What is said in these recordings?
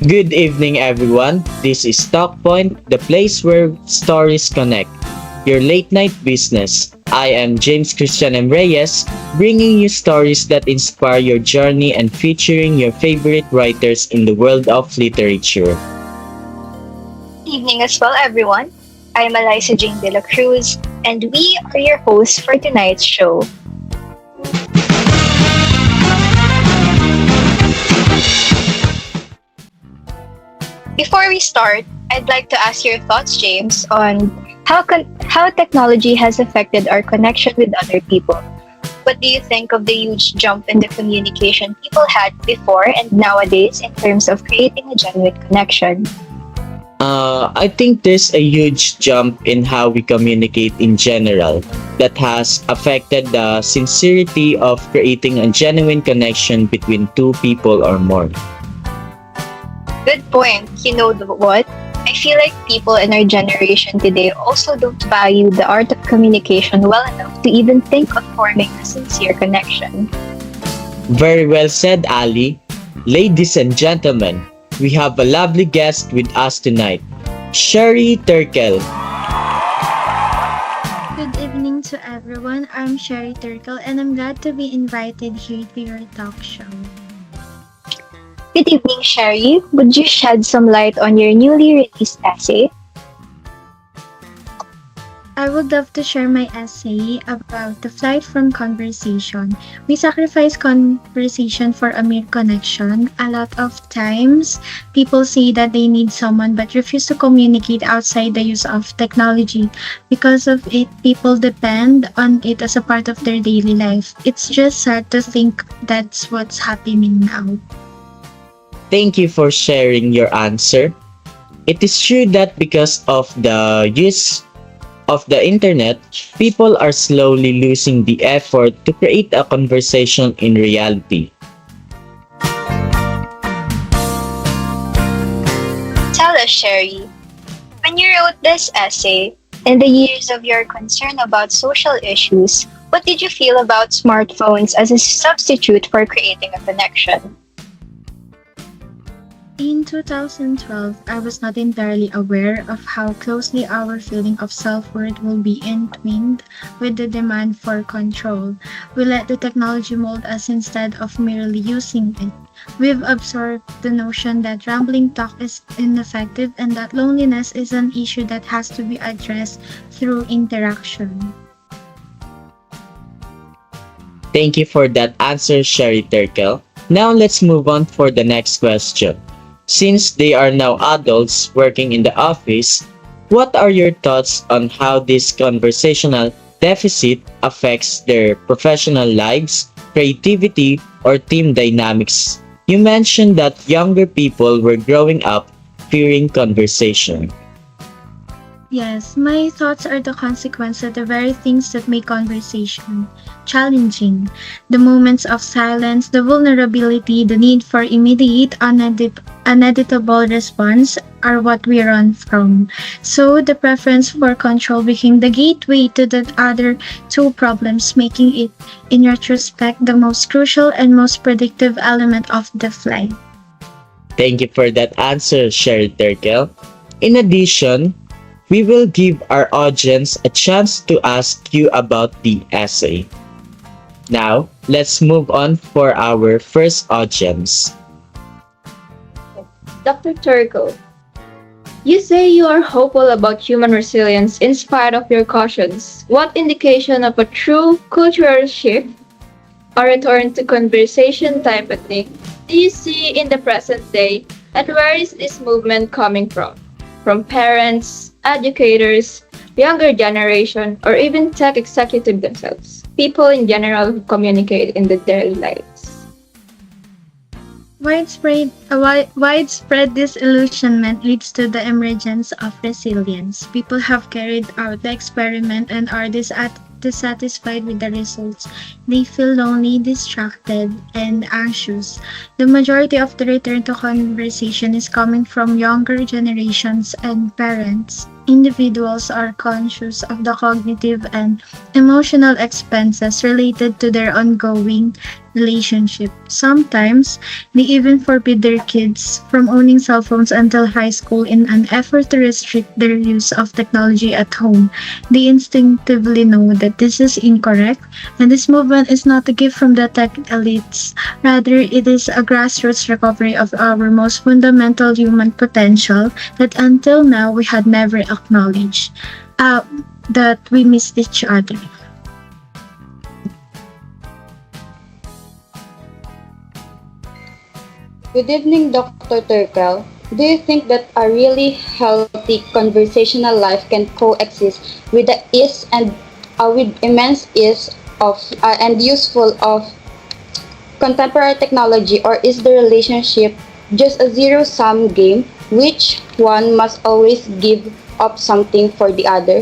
Good evening, everyone. This is Talk Point, the place where stories connect. Your late night business. I am James Christian M. Reyes, bringing you stories that inspire your journey and featuring your favorite writers in the world of literature. Evening as well, everyone. I'm Allyssa Dela Cruz, and we are your hosts for tonight's show. Before we start, I'd like to ask your thoughts, James, on how technology has affected our connection with other people. What do you think of the huge jump in the communication people had before and nowadays in terms of creating a genuine connection? I think there's a huge jump in how we communicate in general that has affected the sincerity of creating a genuine connection between two people or more. Good point. What? I feel like people in our generation today also don't value the art of communication well enough to even think of forming a sincere connection. Very well said, Ali. Ladies and gentlemen, we have a lovely guest with us tonight, Sherry Turkle. Good evening to everyone. I'm Sherry Turkle and I'm glad to be invited here to your talk show. Good evening, Sherry. Would you shed some light on your newly released essay? I would love to share my essay about the flight from conversation. We sacrifice conversation for a mere connection. A lot of times, people say that they need someone but refuse to communicate outside the use of technology. Because of it, people depend on it as a part of their daily life. It's just sad to think that's what's happening now. Thank you for sharing your answer. It is true that because of the use of the internet, people are slowly losing the effort to create a conversation in reality. Tell us, Sherry. When you wrote this essay, in the years of your concern about social issues, what did you feel about smartphones as a substitute for creating a connection? In 2012, I was not entirely aware of how closely our feeling of self-worth will be entwined with the demand for control. We let the technology mold us instead of merely using it. We've absorbed the notion that rambling talk is ineffective and that loneliness is an issue that has to be addressed through interaction. Thank you for that answer, Sherry Turkle. Now let's move on for the next question. Since they are now adults working in the office, what are your thoughts on how this conversational deficit affects their professional lives, creativity, or team dynamics? You mentioned that younger people were growing up fearing conversation. Yes, my thoughts are the consequence of the very things that make conversation challenging. The moments of silence, the vulnerability, the need for immediate, uneditable response are what we run from. So the preference for control became the gateway to the other two problems, making it, in retrospect, the most crucial and most predictive element of the flight. Thank you for that answer, Sherry Turkle. In addition, we will give our audience a chance to ask you about the essay. Now, let's move on for our first audience. Dr. Turkle, you say you are hopeful about human resilience in spite of your cautions. What indication of a true cultural shift or return to conversation type of thing do you see in the present day, and where is this movement coming from? From parents, educators, younger generation, or even tech executives themselves? People in general who communicate in their daily lives. Widespread disillusionment leads to the emergence of resilience. People have carried out the experiment and are dissatisfied with the results. They feel lonely, distracted, and anxious. The majority of the return to conversation is coming from younger generations and parents. individuals are conscious of the cognitive and emotional expenses related to their ongoing relationship. Sometimes, they even forbid their kids from owning cell phones until high school in an effort to restrict their use of technology at home. They instinctively know that this is incorrect, and this movement is not a gift from the tech elites. Rather, it is a grassroots recovery of our most fundamental human potential that until now we had never acknowledged. That we miss each other. Good evening, Dr. Turkle. Do you think that a really healthy conversational life can coexist with the ease and with immense ease of and useful of contemporary technology, or is the relationship just a zero-sum game, which one must always give up something for the other?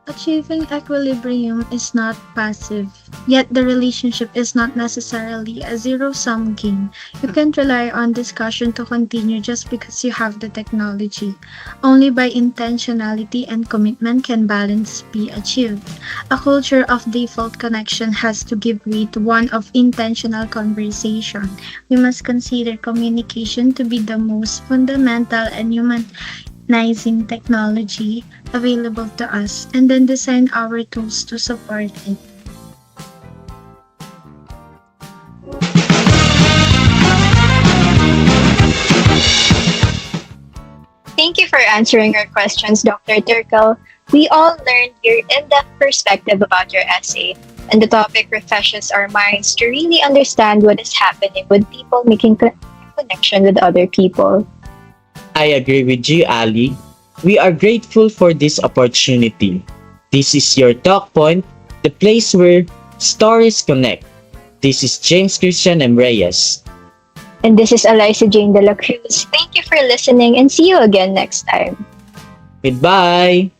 Achieving equilibrium is not passive, yet the relationship is not necessarily a zero-sum game. You can't rely on discussion to continue just because you have the technology. Only by intentionality and commitment can balance be achieved. A culture of default connection has to give way to one of intentional conversation. We must consider communication to be the most fundamental and humanizing technology available to us, and then design our tools to support it. Thank you for answering our questions, Dr. Turkle. We all learned your in-depth perspective about your essay, and the topic refreshes our minds to really understand what is happening with people making connection with other people. I agree with you, Ali. We are grateful for this opportunity. This is your Talk Point, the place where stories connect. This is James Christian and Reyes. And this is Allyssa Jane de la Cruz. Thank you for listening and see you again next time. Goodbye!